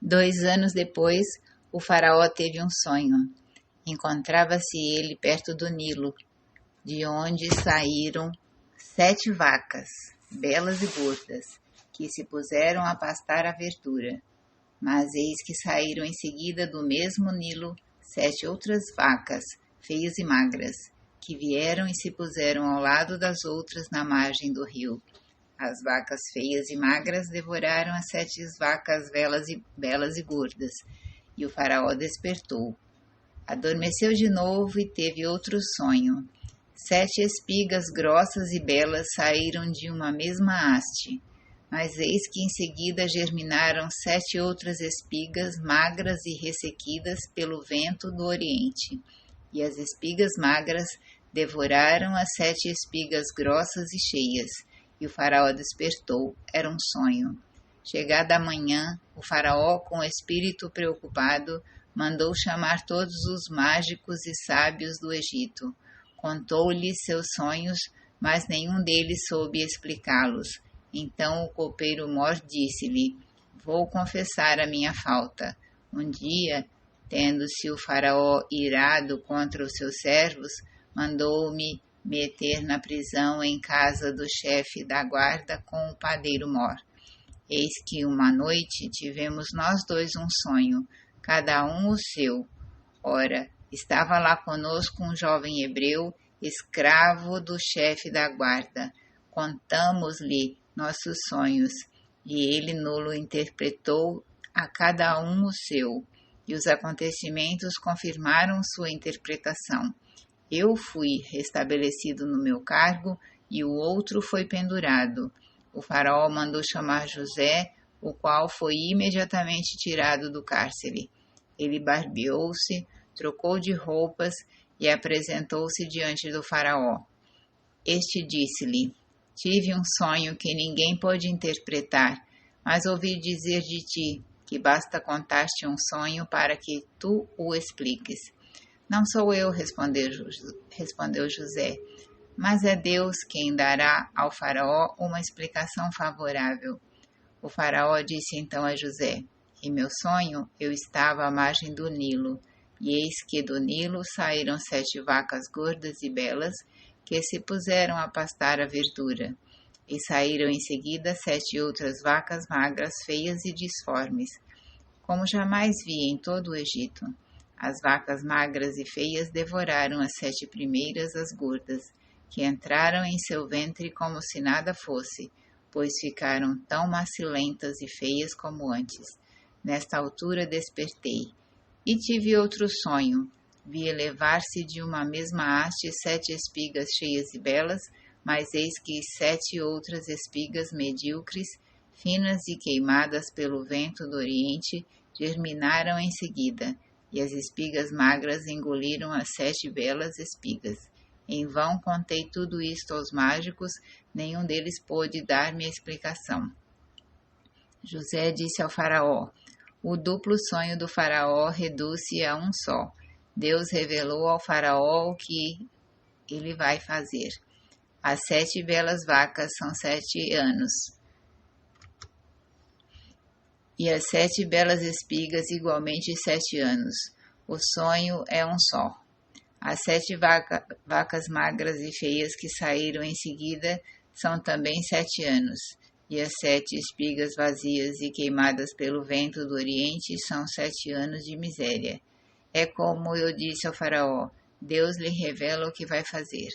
2 anos depois, o faraó teve um sonho. Encontrava-se ele perto do Nilo, de onde saíram 7 vacas, belas e gordas, que se puseram a pastar a verdura. Mas eis que saíram em seguida do mesmo Nilo 7 outras vacas, feias e magras, que vieram e se puseram ao lado das outras na margem do rio. As vacas feias e magras devoraram as 7 vacas belas e gordas, e o faraó despertou. Adormeceu de novo e teve outro sonho. 7 espigas grossas e belas saíram de uma mesma haste, mas eis que em seguida germinaram 7 outras espigas magras e ressequidas pelo vento do Oriente, e as espigas magras devoraram as 7 espigas grossas e cheias, e o faraó despertou. Era um sonho. Chegada a manhã, o faraó, com o espírito preocupado, mandou chamar todos os mágicos e sábios do Egito. Contou-lhes seus sonhos, mas nenhum deles soube explicá-los. Então o copeiro Mor disse-lhe: Vou confessar a minha falta. Um dia, tendo-se o faraó irado contra os seus servos, mandou-me meter na prisão em casa do chefe da guarda com o padeiro Mor. Eis que uma noite tivemos nós dois um sonho, cada um o seu. Ora, estava lá conosco um jovem hebreu, escravo do chefe da guarda. Contamos-lhe nossos sonhos, e ele nos interpretou a cada um o seu, e os acontecimentos confirmaram sua interpretação. Eu fui restabelecido no meu cargo, e o outro foi pendurado. O faraó mandou chamar José, o qual foi imediatamente tirado do cárcere. Ele barbeou-se, trocou de roupas e apresentou-se diante do faraó. Este disse-lhe: Tive um sonho que ninguém pôde interpretar, mas ouvi dizer de ti que basta contar-te um sonho para que tu o expliques. Não sou eu, respondeu José, mas é Deus quem dará ao faraó uma explicação favorável. O faraó disse então a José: Em meu sonho eu estava à margem do Nilo, e eis que do Nilo saíram 7 vacas gordas e belas, que se puseram a pastar a verdura. E saíram em seguida 7 outras vacas magras, feias e disformes, como jamais vi em todo o Egito. As vacas magras e feias devoraram as 7 primeiras, as gordas, que entraram em seu ventre como se nada fosse, pois ficaram tão macilentas e feias como antes. Nesta altura despertei, e tive outro sonho. Vi elevar-se de uma mesma haste 7 espigas cheias e belas, mas eis que 7 outras espigas medíocres, finas e queimadas pelo vento do Oriente, germinaram em seguida, e as espigas magras engoliram as 7 belas espigas. Em vão contei tudo isto aos mágicos, nenhum deles pôde dar-me a explicação. José disse ao faraó: O duplo sonho do faraó reduz-se a um só. Deus revelou ao faraó o que ele vai fazer. As 7 belas vacas são 7 anos, e as 7 belas espigas igualmente 7 anos. O sonho é um só. As 7 vacas magras e feias que saíram em seguida são também 7 anos, e as 7 espigas vazias e queimadas pelo vento do Oriente são 7 anos de miséria. É como eu disse ao faraó: Deus lhe revela o que vai fazer.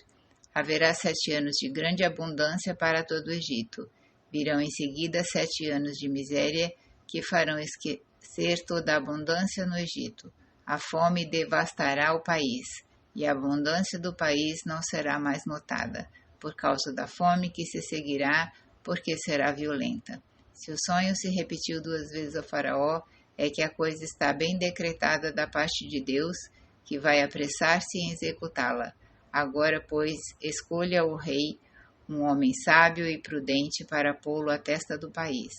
Haverá 7 anos de grande abundância para todo o Egito. Virão em seguida 7 anos de miséria que farão esquecer toda a abundância no Egito. A fome devastará o país, e a abundância do país não será mais notada, por causa da fome que se seguirá, porque será violenta. Se o sonho se repetiu 2 vezes ao faraó, é que a coisa está bem decretada da parte de Deus, que vai apressar-se em executá-la. Agora, pois, escolha o rei um homem sábio e prudente para pô-lo à testa do país.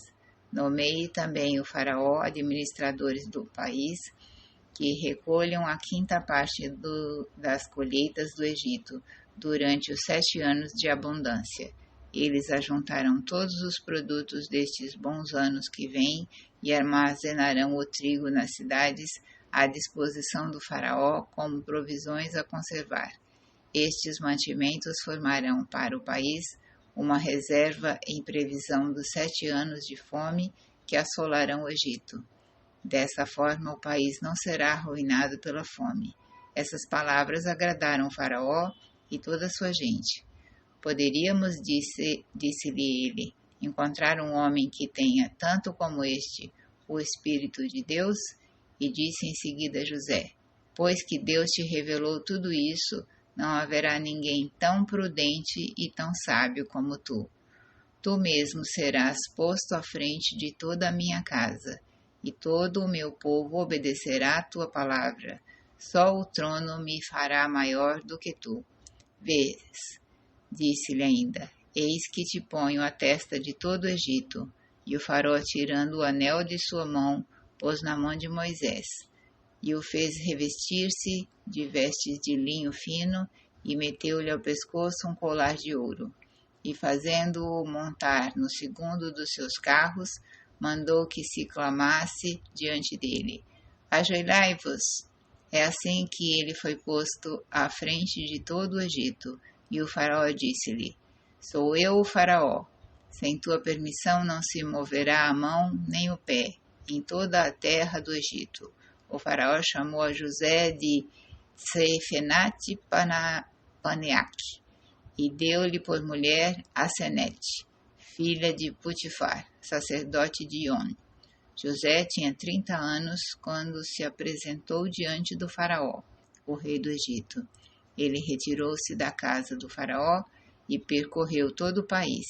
Nomeie também o faraó administradores do país, que recolham a 5ª parte das colheitas do Egito durante os 7 anos de abundância. Eles ajuntarão todos os produtos destes bons anos que vêm e armazenarão o trigo nas cidades à disposição do faraó como provisões a conservar. Estes mantimentos formarão para o país uma reserva em previsão dos 7 anos de fome que assolarão o Egito. Dessa forma, o país não será arruinado pela fome. Essas palavras agradaram o faraó e toda a sua gente. Poderíamos, disse-lhe ele, encontrar um homem que tenha, tanto como este, o Espírito de Deus? E disse em seguida a José, pois que Deus te revelou tudo isso, não haverá ninguém tão prudente e tão sábio como tu. Tu mesmo serás posto à frente de toda a minha casa, e todo o meu povo obedecerá à tua palavra. Só o trono me fará maior do que tu. Vês, disse-lhe ainda, eis que te ponho à testa de todo o Egito. E o faraó, tirando o anel de sua mão, pôs na mão de Moisés, e o fez revestir-se de vestes de linho fino, e meteu-lhe ao pescoço um colar de ouro. E fazendo-o montar no segundo dos seus carros, mandou que se clamasse diante dele, ajoelhai-vos. É assim que ele foi posto à frente de todo o Egito. E o faraó disse-lhe, sou eu o faraó. Sem tua permissão não se moverá a mão nem o pé em toda a terra do Egito. O faraó chamou a José de Tsefenat-Paneach e deu-lhe por mulher Asenete, filha de Putifar, sacerdote de On. José tinha 30 anos quando se apresentou diante do faraó, o rei do Egito. Ele retirou-se da casa do faraó e percorreu todo o país.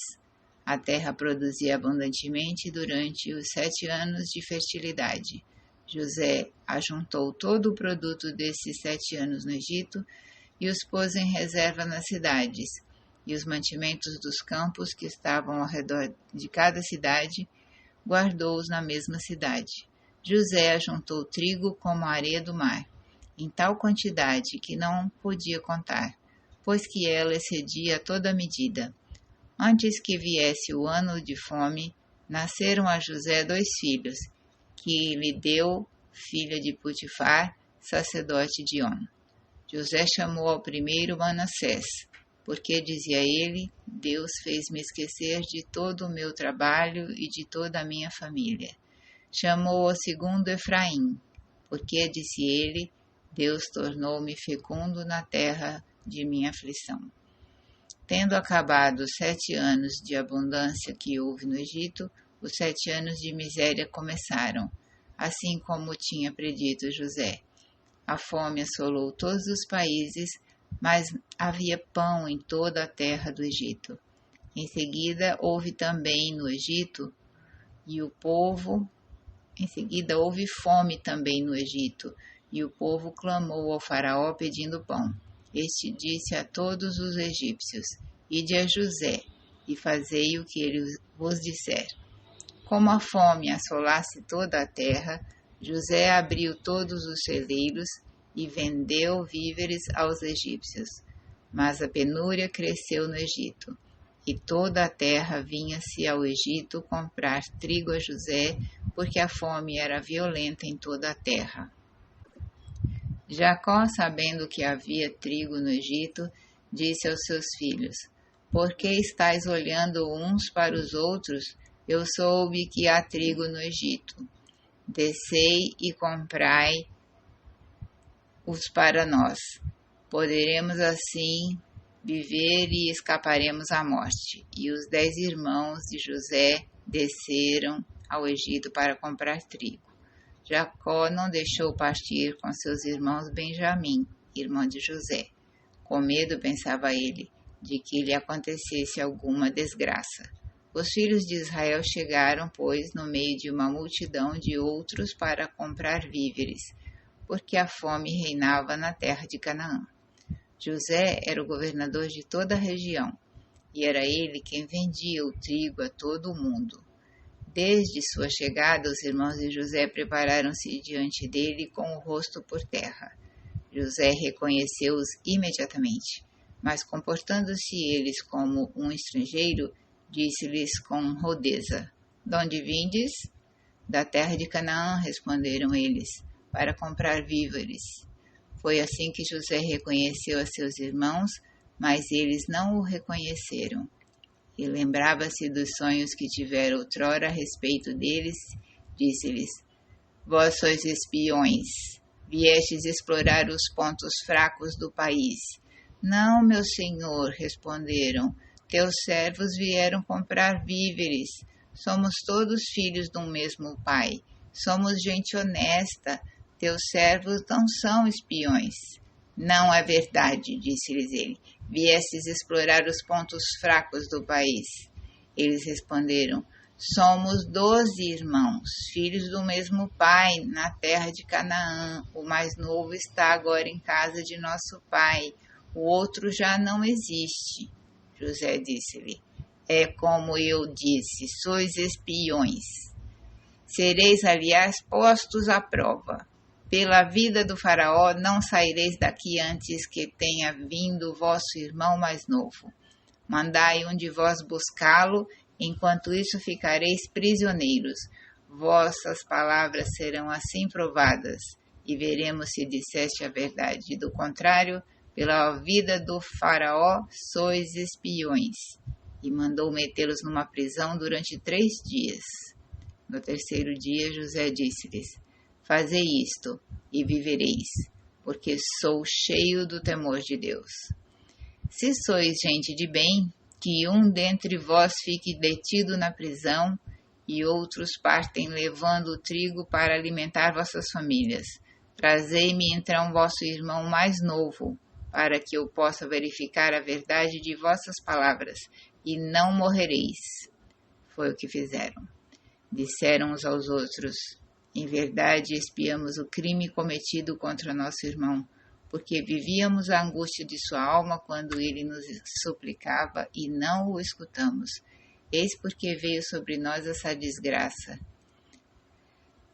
A terra produzia abundantemente durante os 7 anos de fertilidade. José ajuntou todo o produto desses 7 anos no Egito e os pôs em reserva nas cidades, e os mantimentos dos campos que estavam ao redor de cada cidade guardou-os na mesma cidade. José ajuntou trigo como a areia do mar, em tal quantidade que não podia contar, pois que ela excedia toda a medida. Antes que viesse o ano de fome, nasceram a José 2 filhos, que lhe deu, filha de Putifar, sacerdote de On. José chamou ao primeiro Manassés, porque, dizia ele, Deus fez-me esquecer de todo o meu trabalho e de toda a minha família. Chamou ao segundo Efraim, porque, disse ele, Deus tornou-me fecundo na terra de minha aflição. Tendo acabado os 7 anos de abundância que houve no Egito, os 7 anos de miséria começaram, assim como tinha predito José. A fome assolou todos os países, mas havia pão em toda a terra do Egito. Em seguida houve também no Egito houve fome também no Egito, e o povo clamou ao faraó pedindo pão. Este disse a todos os egípcios, ide a José, e fazei o que ele vos disser. Como a fome assolasse toda a terra, José abriu todos os celeiros e vendeu víveres aos egípcios. Mas a penúria cresceu no Egito, e toda a terra vinha-se ao Egito comprar trigo a José, porque a fome era violenta em toda a terra. Jacó, sabendo que havia trigo no Egito, disse aos seus filhos, por que estáis olhando uns para os outros? Eu soube que há trigo no Egito. Descei e comprai-os para nós. Poderemos assim viver e escaparemos à morte. E os 10 irmãos de José desceram ao Egito para comprar trigo. Jacó não deixou partir com seus irmãos Benjamim, irmão de José. Com medo, pensava ele, de que lhe acontecesse alguma desgraça. Os filhos de Israel chegaram, pois, no meio de uma multidão de outros para comprar víveres, porque a fome reinava na terra de Canaã. José era o governador de toda a região, e era ele quem vendia o trigo a todo o mundo. Desde sua chegada, os irmãos de José prepararam-se diante dele com o rosto por terra. José reconheceu-os imediatamente, mas comportando-se eles como um estrangeiro, disse-lhes com rudeza, de onde vindes? Da terra de Canaã, responderam eles, para comprar víveres. Foi assim que José reconheceu a seus irmãos, mas eles não o reconheceram. E lembrava-se dos sonhos que tivera outrora a respeito deles, disse-lhes: Vós sois espiões, viestes explorar os pontos fracos do país. Não, meu senhor, responderam, teus servos vieram comprar víveres. Somos todos filhos de um mesmo pai. Somos gente honesta. Teus servos não são espiões. Não é verdade, disse-lhes ele. Viestes explorar os pontos fracos do país. Eles responderam: Somos 12 irmãos, filhos do mesmo pai, na terra de Canaã. O mais novo está agora em casa de nosso pai. O outro já não existe. José disse-lhe: É como eu disse, sois espiões. Sereis, aliás, postos à prova. Pela vida do faraó, não saireis daqui antes que tenha vindo vosso irmão mais novo. Mandai um de vós buscá-lo, enquanto isso ficareis prisioneiros. Vossas palavras serão assim provadas, e veremos se disseste a verdade. Do contrário, pela vida do faraó, sois espiões. E mandou metê-los numa prisão durante 3 dias. No 3º dia, José disse-lhes: Fazei isto, e vivereis, porque sou cheio do temor de Deus. Se sois gente de bem, que um dentre vós fique detido na prisão, e outros partem levando o trigo para alimentar vossas famílias. Trazei-me então vosso irmão mais novo, para que eu possa verificar a verdade de vossas palavras, e não morrereis. Foi o que fizeram. Disseram uns aos outros: Em verdade, expiamos o crime cometido contra nosso irmão, porque vivíamos a angústia de sua alma quando ele nos suplicava e não o escutamos. Eis porque veio sobre nós essa desgraça.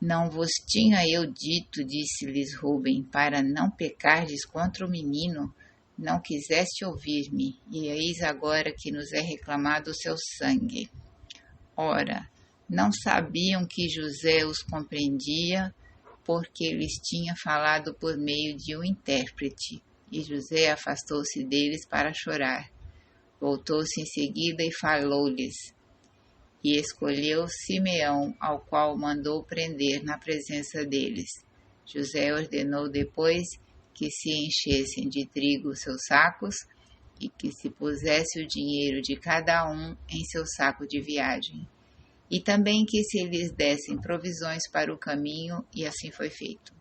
Não vos tinha eu dito, disse-lhes Rúben, para não pecardes contra o menino? Não quiseste ouvir-me, e eis agora que nos é reclamado o seu sangue. Ora, não sabiam que José os compreendia, porque lhes tinha falado por meio de um intérprete. E José afastou-se deles para chorar. Voltou-se em seguida e falou-lhes. E escolheu Simeão, ao qual mandou prender na presença deles. José ordenou depois que se enchessem de trigo seus sacos e que se pusesse o dinheiro de cada um em seu saco de viagem. E também que se lhes dessem provisões para o caminho, e assim foi feito.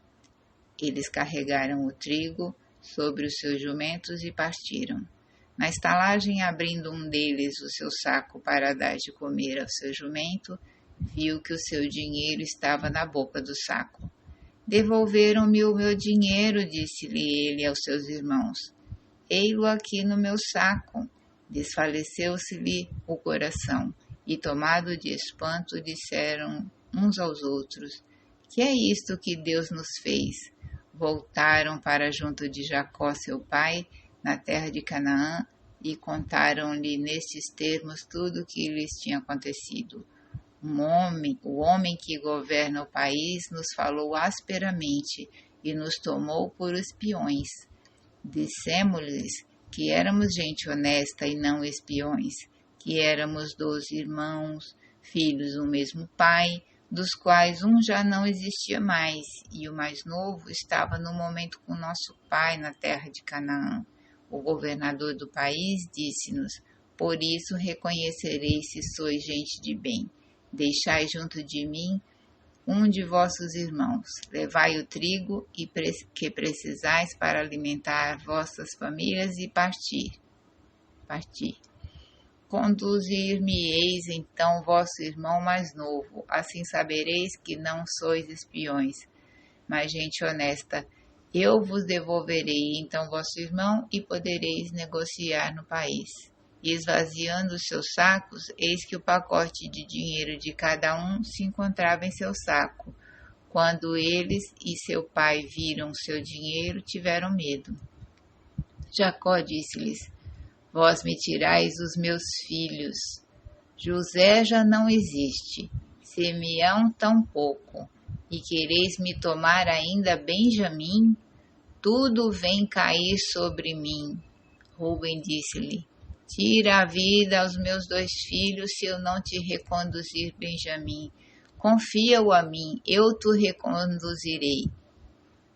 Eles carregaram o trigo sobre os seus jumentos e partiram. Na estalagem, abrindo um deles o seu saco para dar de comer ao seu jumento, viu que o seu dinheiro estava na boca do saco. Devolveram-me o meu dinheiro, disse-lhe ele aos seus irmãos. Ei-lo aqui no meu saco. Desfaleceu-se-lhe o coração. E, tomado de espanto, disseram uns aos outros: Que é isto que Deus nos fez? Voltaram para junto de Jacó, seu pai, na terra de Canaã, e contaram-lhe nestes termos tudo o que lhes tinha acontecido. O homem que governa o país, nos falou asperamente e nos tomou por espiões. Dissemos-lhes que éramos gente honesta e não espiões, que éramos 12 irmãos, filhos do mesmo pai, dos quais um já não existia mais, e o mais novo estava no momento com nosso pai na terra de Canaã. O governador do país disse-nos: Por isso reconhecereis se sois gente de bem. Deixai junto de mim um de vossos irmãos. Levai o trigo que precisais para alimentar vossas famílias e partir. Conduzir-me-eis então vosso irmão mais novo, assim sabereis que não sois espiões, mas gente honesta. Eu vos devolverei então vosso irmão e podereis negociar no país. E esvaziando os seus sacos, eis que o pacote de dinheiro de cada um se encontrava em seu saco. Quando eles e seu pai viram seu dinheiro, tiveram medo. Jacó disse-lhes: Vós me tirais os meus filhos. José já não existe. Simeão tão pouco, e quereis me tomar ainda Benjamim? Tudo vem cair sobre mim. Rúben disse-lhe: Tira a vida aos meus 2 filhos, se eu não te reconduzir Benjamim. Confia-o a mim, eu te reconduzirei.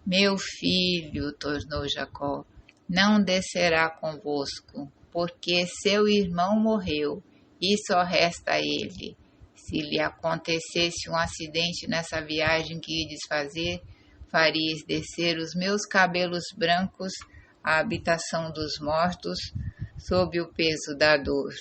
Meu filho, tornou Jacó, não descerá convosco, porque seu irmão morreu, e só resta ele. Se lhe acontecesse um acidente nessa viagem que ides fazer, faríeis descer os meus cabelos brancos à habitação dos mortos, sob o peso da dor.